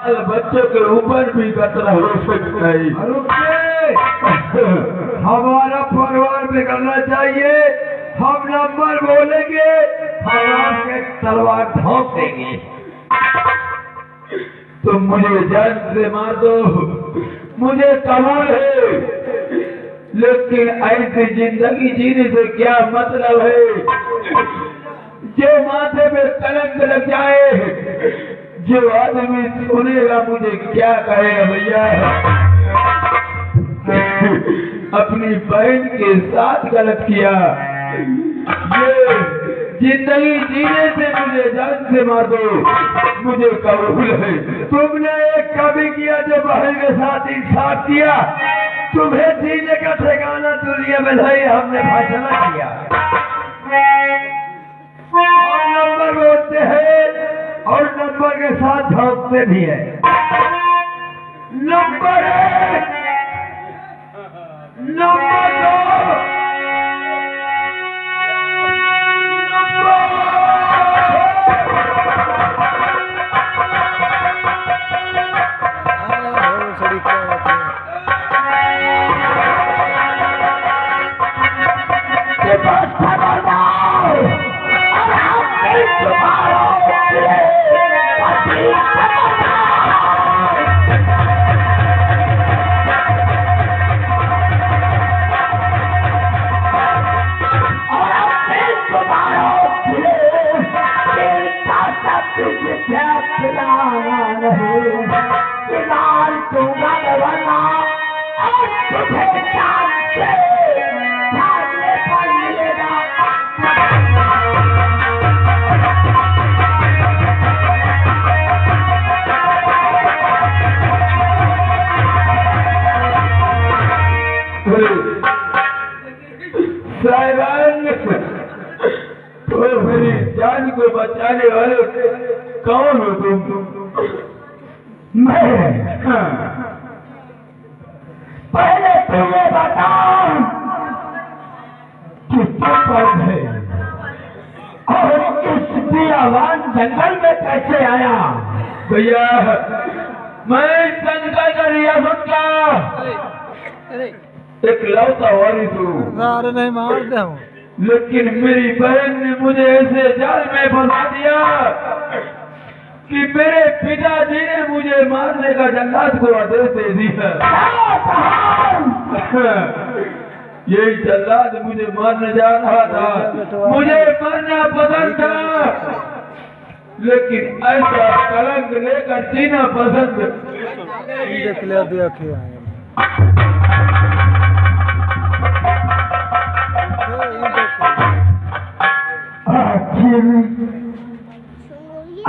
बच्चों के ऊपर भी खतरा हो सकता है। हमारा परिवार बिगड़ना चाहिए, हम नंबर बोलेंगे, हम आपके तलवार ठोक देंगे। तुम मुझे जान से मार दो, मुझे कबूल है, लेकिन ऐसी जिंदगी जीने से क्या मतलब है? जो माथे पे कलंक लग जाए, जो आदमी सुनेगा मुझे क्या कहेगा भैया? अपनी बहन के साथ गलत किया, ये जिंदगी जीने से मुझे जान से मार दो, मुझे कबूल है। तुमने एक कभी किया जो बहन के साथ इंसाफ किया, तुम्हें जीने का ठिकाना दुनिया में नहीं, हमने फैसला किया। हम नंबर बोलते हैं और नंबर के साथ ठोकते भी है। नंबर 1, नंबर 2, साहिबान, तो मेरी जान को बचाने वाले कौन हो तुम? मैं पहले तुम्हें बताओ कि तू कौन है और इस बियावान जंगल में कैसे आया? भैया, मैं संकल का रियासत का एक लौता वारिस हूँ। नहीं मारते हूँ, लेकिन मेरी बहन ने मुझे ऐसे जाल में फंसा दिया कि मेरे पिताजी ने मुझे मारने का जल्लाद को आदेश दे दिया। यही जल्लाद मुझे मारने जा रहा था, मुझे मरना पसंद था, लेकिन ऐसा कलंक लेकर जीना पसंद।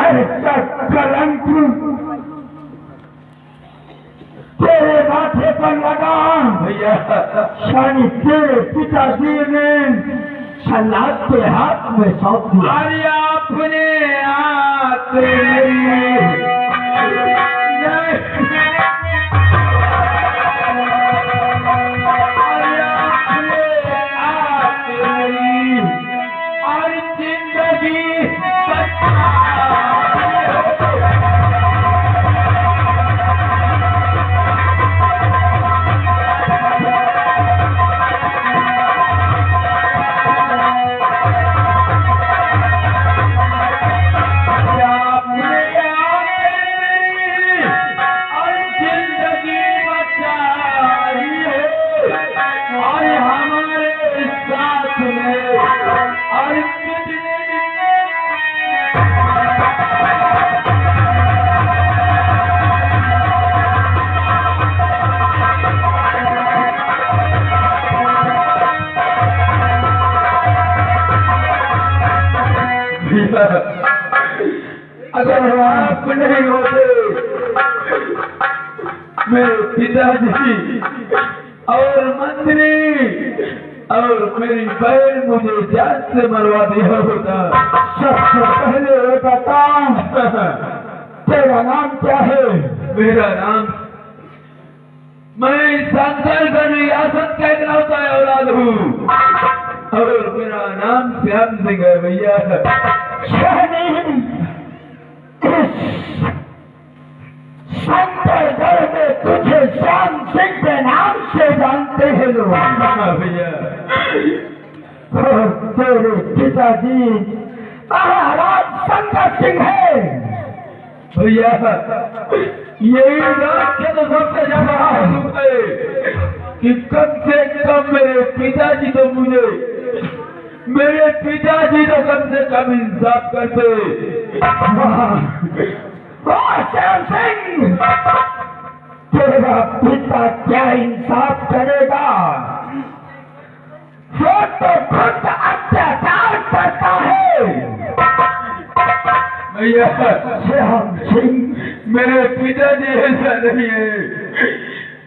ऐसा कलंक तेरे माथे पर लगा भैया, शानी तेरे पिताजी ने सलाद के हाथ में सौंप दिया। अरे आपने हाथ मेरी अगर आप नहीं होते, मेरे पिताजी और मंत्री और मेरी बहन मुझे जान से मरवा दिया होता। सबसे पहले ये बता, तेरा नाम क्या है? मेरा नाम, मैं संकल का रियासत का इकलौता औलाद हूँ और मेरा नाम श्याम सिंह है भैया। तुझे श्याम सिंह के नाम से जानते हैं लोग। भैया और तेरे पिताजी महाराज शंकर सिंह है। भैया यही बात के तो सबसे ज्यादा दुख है कि कम से कम मेरे पिताजी तो कम से कम इंसाफ करते। श्याम सिंह, तेरा पिता क्या इंसाफ करेगा? वो तो खुद अत्याचार करता है। भैया श्याम सिंह, मेरे पिताजी ऐसा नहीं है।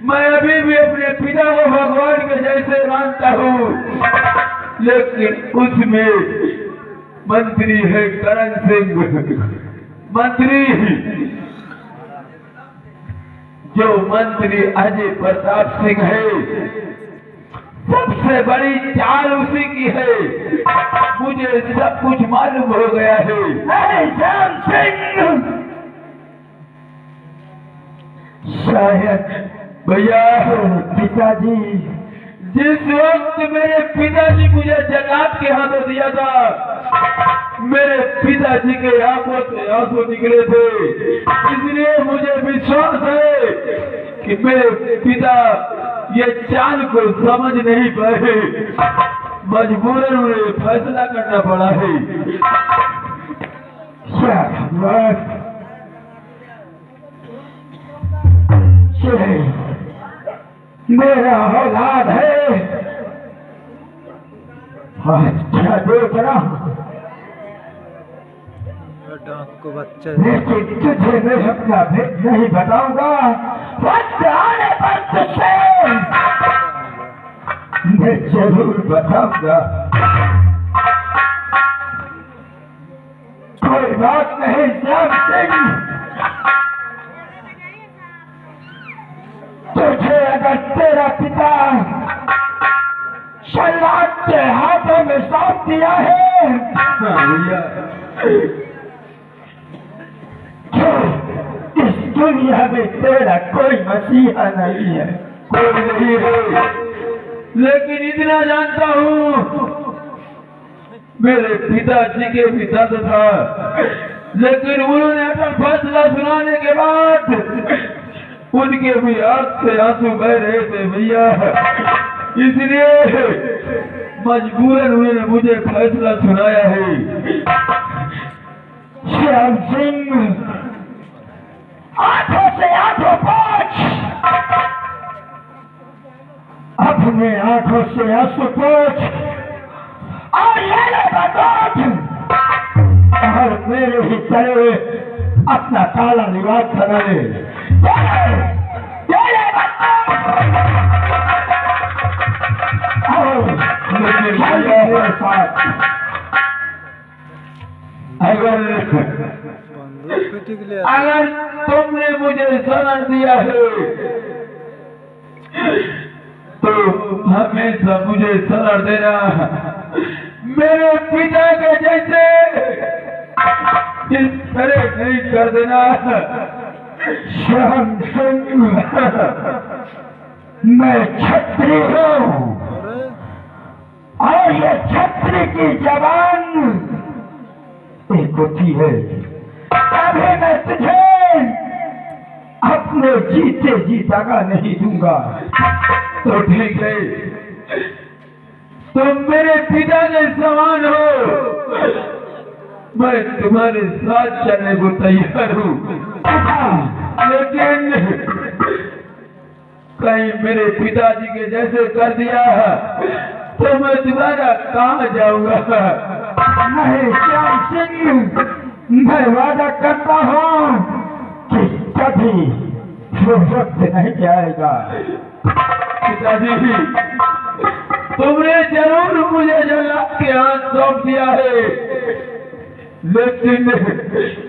मैं अभी भी अपने पिता को भगवान के जैसे मानता हूँ, लेकिन उसमें मंत्री है करण सिंह। मंत्री जो मंत्री अजय प्रताप सिंह है, सबसे बड़ी चाल उसी की है। मुझे सब कुछ मालूम हो गया है। नहीं श्याम सिंह, शायद भैया पिताजी जिस वक्त मेरे पिताजी मुझे जल्लाद के हाथों दिया था, मेरे पिताजी के आंखों से आंसू निकले थे। इसलिए मुझे विश्वास है कि मेरे पिता ये चाल को समझ नहीं पाए, मजबूरन उन्हें फैसला करना पड़ा है। मेरा औलाद है, क्या देख रहा हूँ, लेकिन तुझे मैं अपना भेद नहीं बताऊंगा। वक्त आने पर तुझे मैं जरूर बताऊंगा। कोई बात नहीं श्याम सिंह, तुझे अगर तेरा पिता शल्लाद के हाथों में सौंप दिया है, इस दुनिया में तेरा कोई मसीहा नहीं है। कोई नहीं है, लेकिन इतना जानता हूँ मेरे पिताजी के भी दर्द था, लेकिन उन्होंने अपना फैसला सुनाने के बाद उनके भी आंख से आंसू बह रहे थे भैया। इसलिए मजबूरन उन्होंने मुझे फैसला सुनाया है। श्याम सिंह, आंखों से आंखों पोंछ, अपने आंखों से आंसू पोंछ और ये ले बतौर, और मेरे ही तरह अपना काला लिबास बना ले। मेरे साथ अगर तुमने मुझे शरण दिया है तो हमेशा मुझे शरण देना। मेरे पिता के जैसे इस तरह नहीं कर देना। श्याम सिंह, मैं क्षत्रिय हूँ और ये क्षत्रिय की जवान एक होती है। अभी मैं तुझे अपने जीते जी दगा नहीं दूंगा। तो ठीक है, तुम मेरे पिता के समान हो, मैं तुम्हारे साथ चलने को तैयार हूँ। लेकिन कहीं मेरे पिताजी के जैसे कर दिया तो मैं दोबारा कहाँ जाऊंगा? नहीं श्याम सिंह, मैं वादा करता हूँ कि कभी वो वक्त नहीं आएगा। पिताजी, तुमने जरूर मुझे जल्लाद के हाथ सौंप दिया है, लेकिन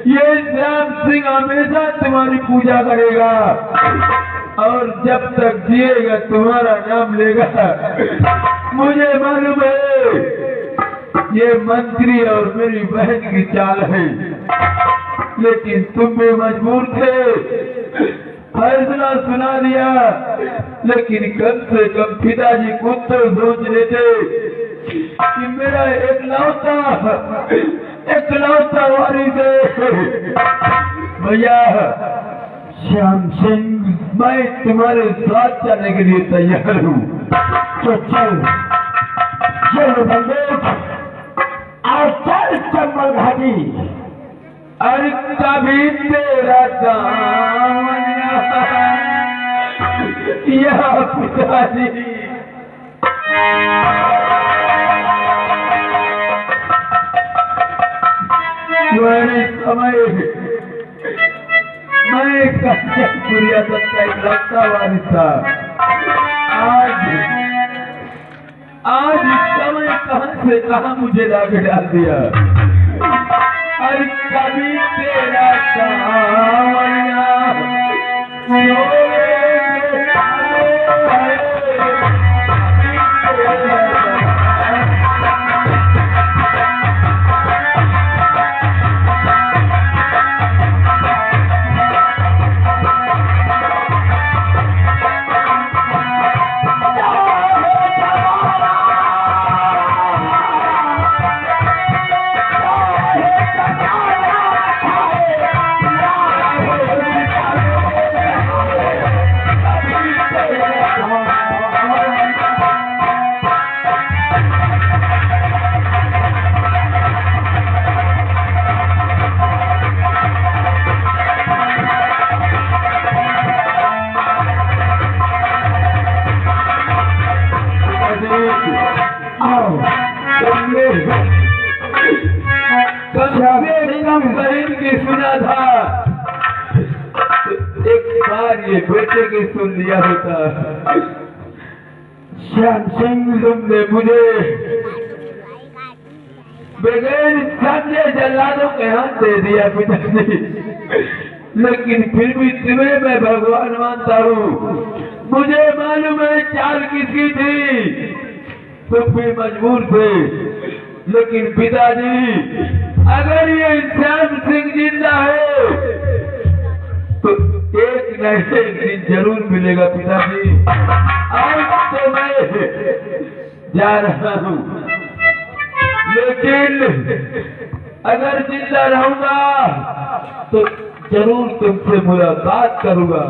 ये श्याम सिंह हमेशा तुम्हारी पूजा करेगा और जब तक जिएगा तुम्हारा नाम लेगा। मुझे मालूम है ये मंत्री और मेरी बहन की चाल है, लेकिन तुम भी मजबूर थे। फैसला सुना दिया, लेकिन कम से कम पिताजी खुद तो सोच लेते कि मेरा एकलौता वारिस है। भैया श्याम सिंह, मैं तुम्हारे साथ चलने के लिए तैयार हूँ। तो चल बंदूक और चल चंबल घाटी। अरे कभी तेरा दामन या पिताजी, समय मैं कन्यापुरी आदत का इकलौता वारिस था। आज समय कहां से कहां मुझे लाके डाल दिया। अरे कभी तेरा सावरिया सुना था, एक बार ये बेटे की सुन लिया होता। श्याम सिंह, तुमने मुझे बगैर समझे जल्लादों के हाथ दे दिया पिताजी, लेकिन फिर भी तुम्हें मैं भगवान मानता हूँ। मुझे मालूम है चाल किसकी थी, तुम भी मजबूर थे, लेकिन पिताजी अगर ये श्याम सिंह जिंदा है तो एक न एक दिन जरूर मिलेगा पिताजी। आज तो मैं जा रहा हूँ, लेकिन अगर जिंदा रहूंगा तो जरूर तुमसे मुलाकात करूंगा।